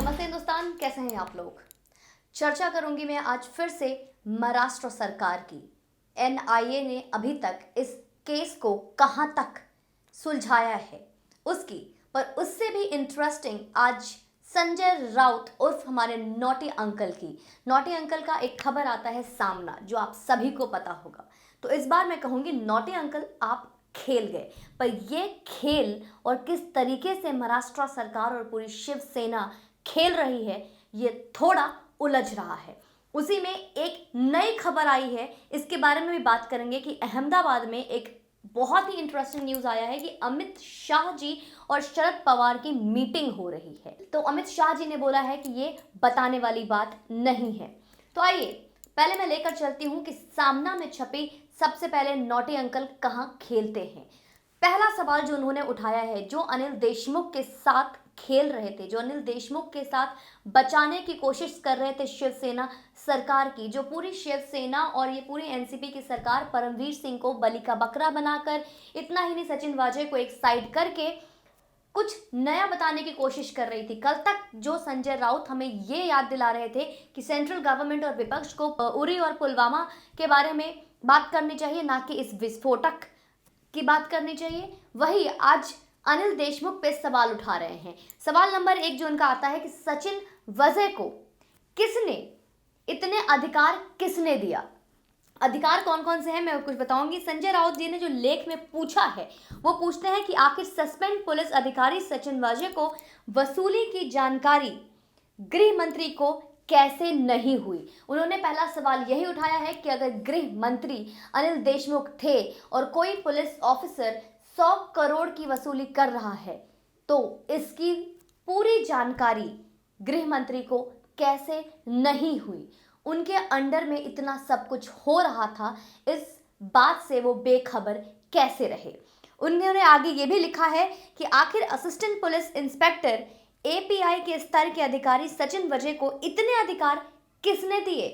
नमस्ते हिंदुस्तान, कैसे हैं आप लोग। चर्चा करूंगी मैं आज फिर से महाराष्ट्र सरकार की। एनआईए ने अभी तक इस केस को कहां तक सुलझाया है उसकी, पर उससे भी इंटरेस्टिंग आज संजय राउत उर्फ हमारे नॉटी अंकल की। नॉटी अंकल का एक खबर आता है सामना, जो आप सभी को पता होगा। तो इस बार मैं कहूंगी नॉटी अंकल आप खेल गए, पर ये खेल और किस तरीके से महाराष्ट्र सरकार और पूरी शिवसेना खेल रही है, ये थोड़ा उलझ रहा है। उसी में एक नई खबर आई है, इसके बारे में भी बात करेंगे कि अहमदाबाद में एक बहुत ही इंटरेस्टिंग न्यूज आया है कि अमित शाह जी और शरद पवार की मीटिंग हो रही है। तो अमित शाह जी ने बोला है कि ये बताने वाली बात नहीं है। तो आइए पहले मैं लेकर चलती हूं कि सामना में छपी सबसे पहले नॉटी अंकल कहां खेलते हैं। पहला सवाल जो उन्होंने उठाया है, जो अनिल देशमुख के साथ खेल रहे थे, जो अनिल देशमुख के साथ बचाने की कोशिश कर रहे थे शिवसेना सरकार की, जो पूरी शिवसेना और ये पूरी एनसीपी की सरकार परमवीर सिंह को बलि का बकरा बनाकर, इतना ही नहीं सचिन वाजे को एक साइड करके कुछ नया बताने की कोशिश कर रही थी। कल तक जो संजय राउत हमें ये याद दिला रहे थे कि सेंट्रल गवर्नमेंट और विपक्ष को उरी और पुलवामा के बारे में बात करनी चाहिए, ना कि इस विस्फोटक की बात करनी चाहिए, वही आज अनिल देशमुख पे सवाल उठा रहे हैं। सवाल नंबर 1 जो उनका आता है कि सचिन वजे को किसने इतने अधिकार किसने दिया। अधिकार कौन कौन से हैं मैं कुछ बताऊंगी। संजय राउत जी ने जो लेख में पूछा है, वो पूछते हैं कि आखिर सस्पेंड पुलिस अधिकारी सचिन वाजे को वसूली की जानकारी गृह मंत्री को कैसे नहीं हुई। उन्होंने पहला सवाल यही उठाया है कि अगर गृह मंत्री अनिल देशमुख थे और कोई पुलिस ऑफिसर 100 करोड़ की वसूली कर रहा है, तो इसकी पूरी जानकारी गृह मंत्री को कैसे नहीं हुई। उनके अंडर में इतना सब कुछ हो रहा था, इस बात से वो बेखबर कैसे रहे। उन्होंने आगे ये भी लिखा है कि आखिर असिस्टेंट पुलिस इंस्पेक्टर एपीआई के स्तर के अधिकारी सचिन वजे को इतने अधिकार किसने दिए,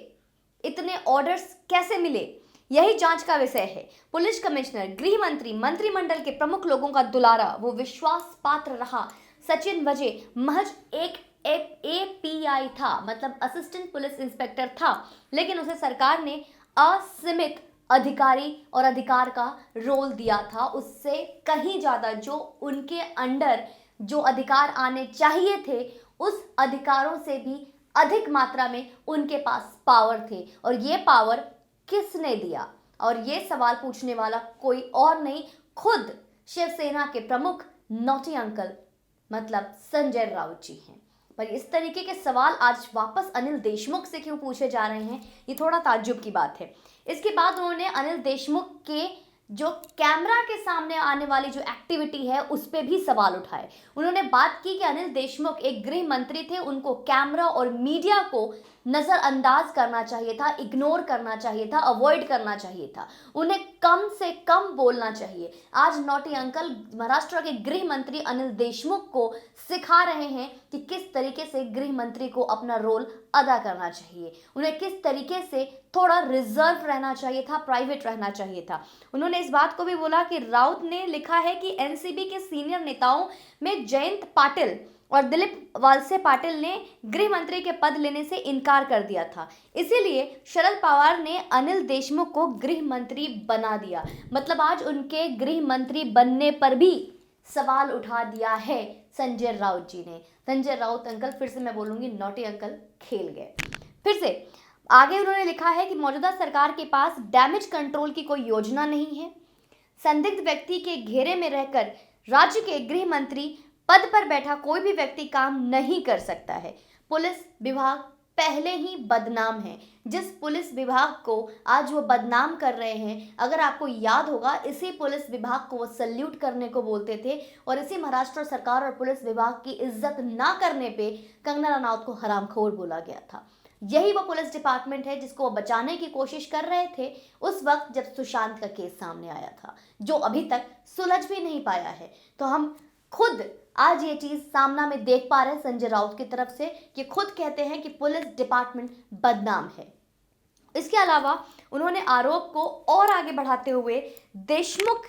इतने ऑर्डर्स कैसे मिले, यही जांच का विषय है। पुलिस कमिश्नर, गृह मंत्री, मंत्रिमंडल के प्रमुख लोगों का दुलारा, वो विश्वास पात्र रहा। सचिन वजे महज एक एपीआई था, मतलब असिस्टेंट पुलिस इंस्पेक्टर था, लेकिन उसे सरकार ने असीमित अधिकारी और अधिकार का रोल दिया था। उससे कहीं ज्यादा जो उनके अंडर जो अधिकार आने चाहिए थे, उस अधिकारों से भी अधिक मात्रा में उनके पास पावर थे। और ये पावर किसने दिया? और ये सवाल पूछने वाला कोई और नहीं, खुद शिवसेना के प्रमुख नॉटी अंकल मतलब संजय राउत जी हैं। पर इस तरीके के सवाल आज वापस अनिल देशमुख से क्यों पूछे जा रहे हैं, ये थोड़ा ताज्जुब की बात है। इसके बाद उन्होंने अनिल देशमुख के जो कैमरा के सामने आने वाली जो एक्टिविटी है, उस पर भी सवाल उठाए। उन्होंने बात की कि अनिल देशमुख एक गृह मंत्री थे, उनको कैमरा और मीडिया को नजरअंदाज करना चाहिए था, इग्नोर करना चाहिए था, अवॉइड करना चाहिए था, उन्हें कम से कम बोलना चाहिए। आज नॉटी अंकल महाराष्ट्र के गृह मंत्री अनिल देशमुख को सिखा रहे हैं कि किस तरीके से गृह मंत्री को अपना रोल अदा करना चाहिए, उन्हें किस तरीके से थोड़ा रिजर्व रहना चाहिए था, प्राइवेट रहना चाहिए था। उन्होंने इस बात को भी बोला कि राउत ने लिखा है कि एनसीबी के सीनियर नेताओं में जयंत पाटिल और दिलीप वालसे पाटिल ने गृह मंत्री के पद लेने से इनकार कर दिया था, इसीलिए शरद पवार ने अनिल देशमुख को गृह मंत्री बना दिया। मतलब आज उनके गृह मंत्री बनने पर भी सवाल उठा दिया है संजय राउत जी ने। संजय राउत अंकल, फिर से मैं बोलूंगी, नॉटी अंकल खेल गए। फिर से आगे उन्होंने लिखा है कि मौजूदा सरकार के पास डैमेज कंट्रोल की कोई योजना नहीं है। संदिग्ध व्यक्ति के घेरे में रहकर राज्य के गृह मंत्री पद पर बैठा कोई भी व्यक्ति काम नहीं कर सकता है। पुलिस विभाग पहले ही बदनाम है। जिस पुलिस विभाग को आज वो बदनाम कर रहे हैं, अगर आपको याद होगा, इसी पुलिस विभाग को वो सल्यूट करने को बोलते थे, और इसी महाराष्ट्र सरकार और पुलिस विभाग की इज्जत ना करने पे कंगना रनौत को हरामखोर बोला गया था। यही वो पुलिस डिपार्टमेंट है जिसको बचाने की कोशिश कर रहे थे उस वक्त जब सुशांत का केस सामने आया था, जो अभी तक सुलझ भी नहीं पाया है। तो हम खुद आज ये चीज सामना में देख पा रहे हैं संजय राउत की तरफ से, कि खुद कहते हैं कि पुलिस डिपार्टमेंट बदनाम है। इसके अलावा उन्होंने आरोप को और आगे बढ़ाते हुए देशमुख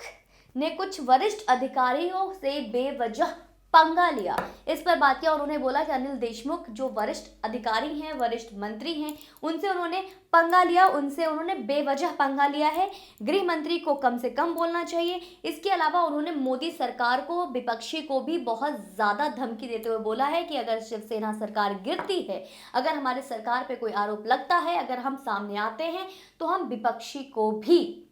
ने कुछ वरिष्ठ अधिकारियों से बेवजह पंगा लिया, इस पर बात किया। उन्होंने बोला कि अनिल देशमुख जो वरिष्ठ अधिकारी हैं, वरिष्ठ मंत्री हैं, उनसे उन्होंने पंगा लिया, उनसे उन्होंने बेवजह पंगा लिया है। गृह मंत्री को कम से कम बोलना चाहिए। इसके अलावा उन्होंने मोदी सरकार को, विपक्षी को भी बहुत ज़्यादा धमकी देते हुए बोला है कि अगर शिवसेना सरकार गिरती है, अगर हमारे सरकार पे कोई आरोप लगता है, अगर हम सामने आते हैं, तो हम विपक्षी को भी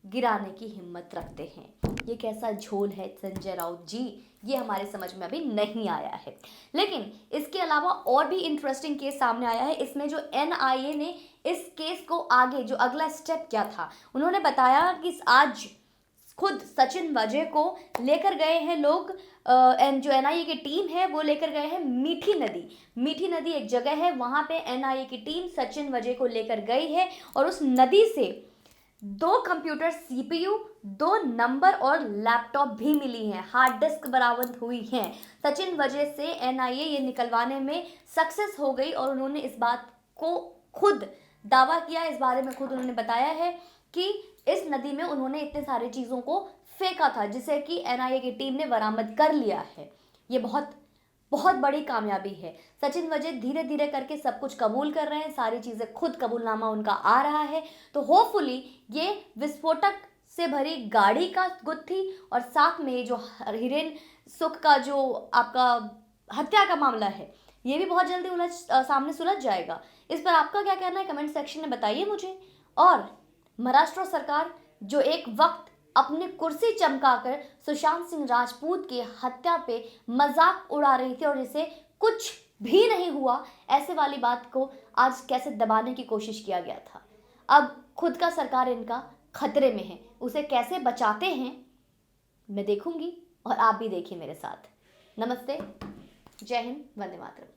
गिराने की हिम्मत रखते हैं। ये कैसा झोल है संजय राउत जी, ये हमारे समझ में अभी नहीं आया है। लेकिन इसके अलावा और भी इंटरेस्टिंग केस सामने आया है। इसमें जो एनआईए ने इस केस को आगे, जो अगला स्टेप क्या था, उन्होंने बताया कि आज खुद सचिन वाजे को लेकर गए हैं लोग, जो एनआईए की टीम है वो लेकर गए हैं मीठी नदी। मीठी नदी एक जगह है, वहाँ पे एनआईए की टीम सचिन वाजे को लेकर गई है और उस नदी से 2 कंप्यूटर सीपीयू, 2 नंबर और लैपटॉप भी मिली हैं, हार्ड डिस्क बरामद हुई हैं। सचिन वजह से एनआईए ये निकलवाने में सक्सेस हो गई और उन्होंने इस बात को खुद दावा किया, इस बारे में खुद उन्होंने बताया है कि इस नदी में उन्होंने इतने सारे चीज़ों को फेंका था जिसे कि एनआईए की टीम ने बरामद कर लिया है। ये बहुत बहुत बड़ी कामयाबी है। सचिन वजह धीरे धीरे करके सब कुछ कबूल कर रहे हैं, सारी चीज़ें खुद कबूलनामा उनका आ रहा है। तो होपफुली ये विस्फोटक से भरी गाड़ी का गुत्थी और साथ में जो हिरेन सुख का जो आपका हत्या का मामला है, ये भी बहुत जल्दी सामने सुलझ जाएगा। इस पर आपका क्या कहना है कमेंट सेक्शन में बताइए मुझे। और महाराष्ट्र सरकार जो एक वक्त अपनी कुर्सी चमकाकर सुशांत सिंह राजपूत की हत्या पे मजाक उड़ा रही थी और इसे कुछ भी नहीं हुआ, ऐसे वाली बात को आज कैसे दबाने की कोशिश किया गया था। अब खुद का सरकार इनका खतरे में है, उसे कैसे बचाते हैं मैं देखूंगी और आप भी देखिए मेरे साथ। नमस्ते, जय हिंद, वंदे मातरम।